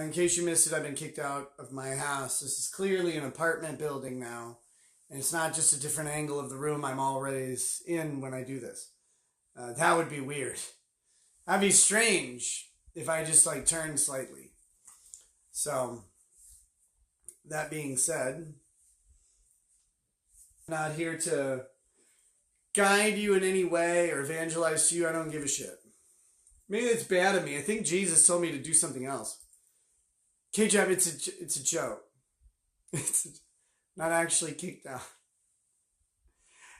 In case you missed it, I've been kicked out of my house. This is clearly an apartment building now, and it's not just a different angle of the room I'm always in when I do this. That would be weird. That'd be strange if I just like turned slightly. So, that being said, I'm not here to guide you in any way or evangelize to you. I don't give a shit. Maybe that's bad of me. I think Jesus told me to do something else. KJab, it's a joke. It's not actually kicked out.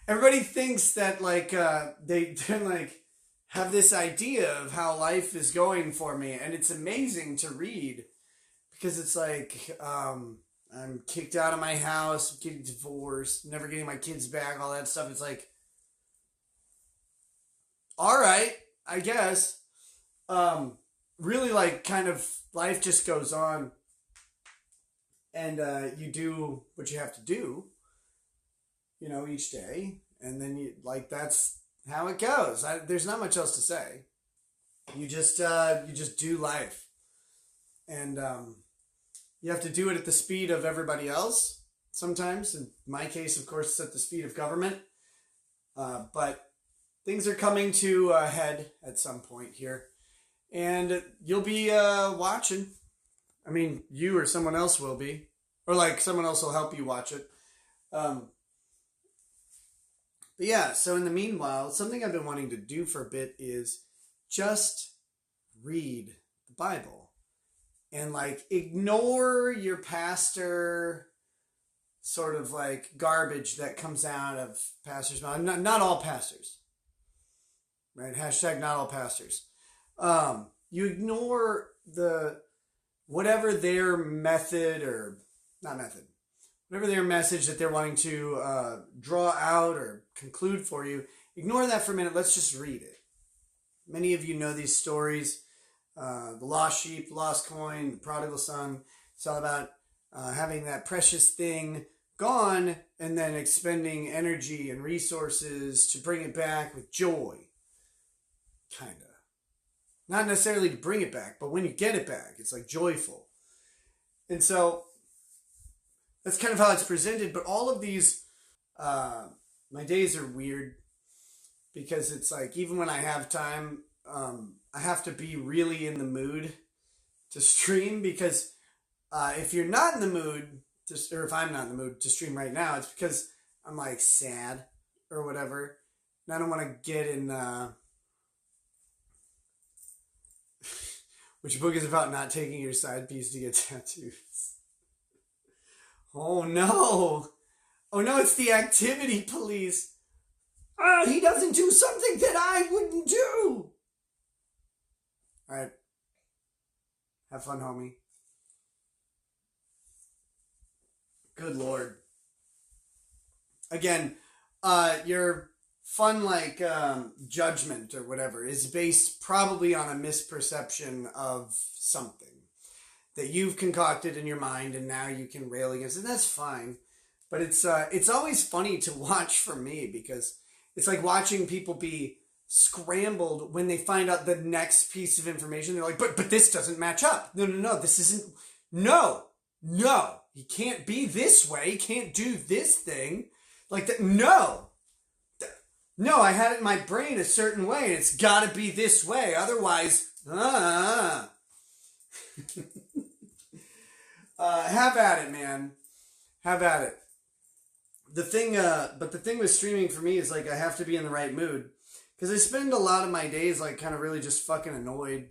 Everybody thinks that like they like have this idea of how life is going for me, and it's amazing to read because it's like I'm kicked out of my house, I'm getting divorced, never getting my kids back, all that stuff. It's like, all right, I guess. Really like kind of life just goes on, and you do what you have to do, each day, and then you like that's how it goes. There's not much else to say. You just do life, and you have to do it at the speed of everybody else. Sometimes, in my case, of course, it's at the speed of government, but things are coming to a head at some point here. And you'll be watching. I mean, you or someone else will be. Or like someone else will help you watch it. But yeah, so in the meanwhile, something I've been wanting to do for a bit is just read the Bible. And like ignore your pastor sort of like garbage that comes out of pastors' mouth. Not all pastors. Right? Hashtag not all pastors. You ignore whatever their method or not method, whatever their message that they're wanting to draw out or conclude for you. Ignore that for a minute. Let's just read it. Many of you know these stories. The lost sheep, the lost coin, the prodigal son. It's all about having that precious thing gone and then expending energy and resources to bring it back with joy. Kind of. Not necessarily to bring it back, but when you get it back, it's like joyful. And so that's kind of how it's presented. But all of these, my days are weird because it's like even when I have time, I have to be really in the mood to stream because if you're not in the mood, or if I'm not in the mood to stream right now, it's because I'm like sad or whatever. And I don't want to get in... Which book is about not taking your side piece to get tattoos. Oh no! Oh no, it's the activity police. He doesn't do something that I wouldn't do! Alright. Have fun, homie. Good Lord. Again, your fun like judgment or whatever is based probably on a misperception of something that you've concocted in your mind and now you can rail against it. That's fine. But it's always funny to watch for me because it's like watching people be scrambled when they find out the next piece of information. They're like, but this doesn't match up. No, this isn't. No, he can't be this way. He can't do this thing like that. No, I had it in my brain a certain way, and it's got to be this way. Otherwise, have at it, man. Have at it. The thing with streaming for me is like I have to be in the right mood because I spend a lot of my days like kind of really just fucking annoyed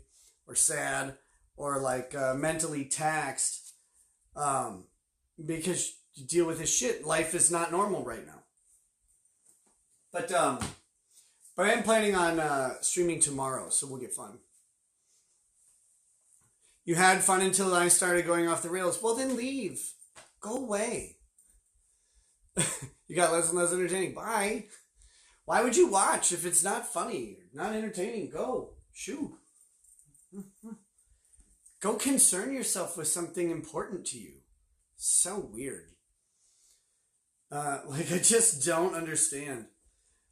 or sad or like mentally taxed because you deal with this shit. Life is not normal right now. But I am planning on streaming tomorrow, so we'll get fun. You had fun until I started going off the rails. Well, then leave. Go away. You got less and less entertaining. Bye. Why would you watch if it's not funny, not entertaining? Go. Shoo. Go concern yourself with something important to you. So weird. Like, I just don't understand.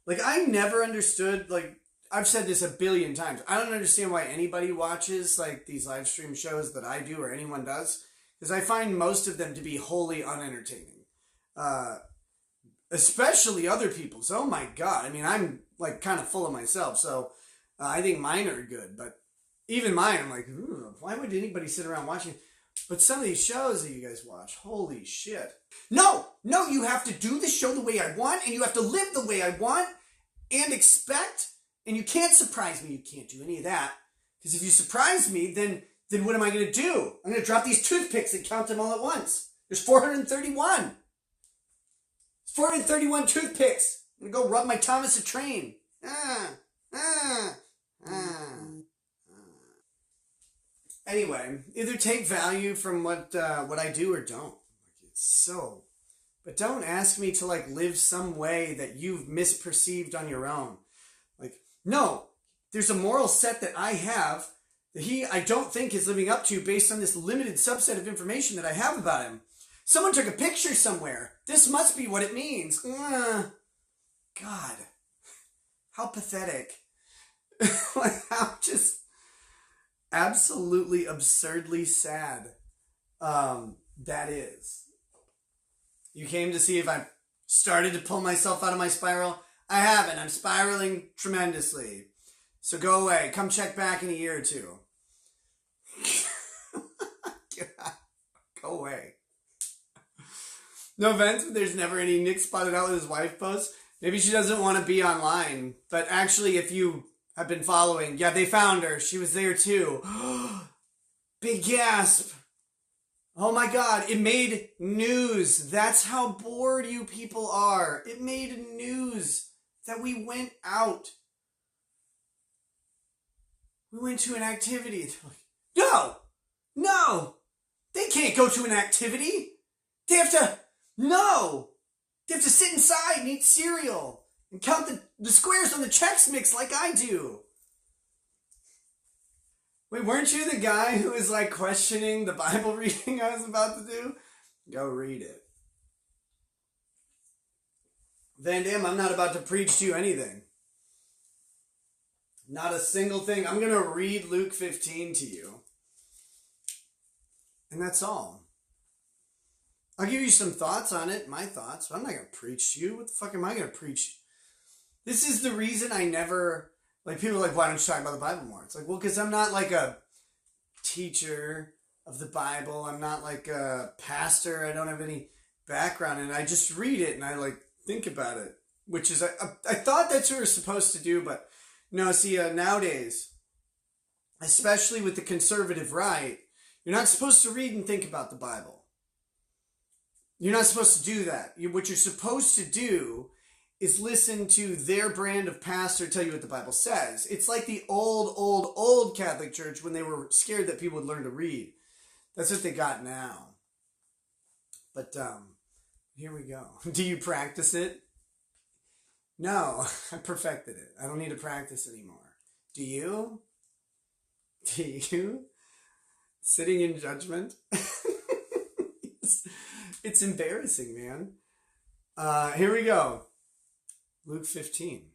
Like, I never understood, like, I've said this a billion times. I don't understand why anybody watches like these live stream shows that I do or anyone does, because I find most of them to be wholly unentertaining. Especially other people's. Oh my God. I mean, I'm like kind of full of myself, so I think mine are good, but even mine, I'm like, why would anybody sit around watching? But some of these shows that you guys watch, holy shit. No, you have to do the show the way I want, and you have to live the way I want, and expect, and you can't surprise me. You can't do any of that. Because if you surprise me, then what am I going to do? I'm going to drop these toothpicks and count them all at once. There's 431. 431 toothpicks. I'm going to go rub my Thomas the Train. Anyway, either take value from what I do or don't. It's so... But don't ask me to like live some way that you've misperceived on your own. Like, no, there's a moral set that I have that I don't think is living up to based on this limited subset of information that I have about him. Someone took a picture somewhere. This must be what it means. God, how pathetic. Like, how just absolutely absurdly sad that is. You came to see if I started to pull myself out of my spiral. I haven't. I'm spiraling tremendously. So go away. Come check back in a year or two. Go away. No offense, but there's never any Nick spotted out with his wife posts. Maybe she doesn't want to be online. But actually, if you have been following, yeah, they found her. She was there too. Big gasp. Oh my God, it made news. That's how bored you people are. It made news that we went out. We went to an activity. No, they can't go to an activity. They have to sit inside and eat cereal and count the squares on the Chex Mix like I do. Wait, weren't you the guy who was like questioning the Bible reading I was about to do? Go read it. Van Damme, I'm not about to preach to you anything. Not a single thing. I'm going to read Luke 15 to you. And that's all. I'll give you some thoughts on it, my thoughts, but I'm not going to preach to you. What the fuck am I going to preach? This is the reason I never... Like, people are like, why don't you talk about the Bible more? It's like, well, because I'm not like a teacher of the Bible. I'm not like a pastor. I don't have any background in it. I just read it and I like think about it, which is, I thought that's what we're supposed to do, but no, see, nowadays, especially with the conservative right, you're not supposed to read and think about the Bible. You're not supposed to do that. What you're supposed to do is listen to their brand of pastor tell you what the Bible says. It's like the old Catholic Church when they were scared that people would learn to read. That's what they got now. But here we go. Do you practice it? No, I perfected it. I don't need to practice anymore. Do you? Do you? Sitting in judgment? It's embarrassing, man. Here we go. Luke 15.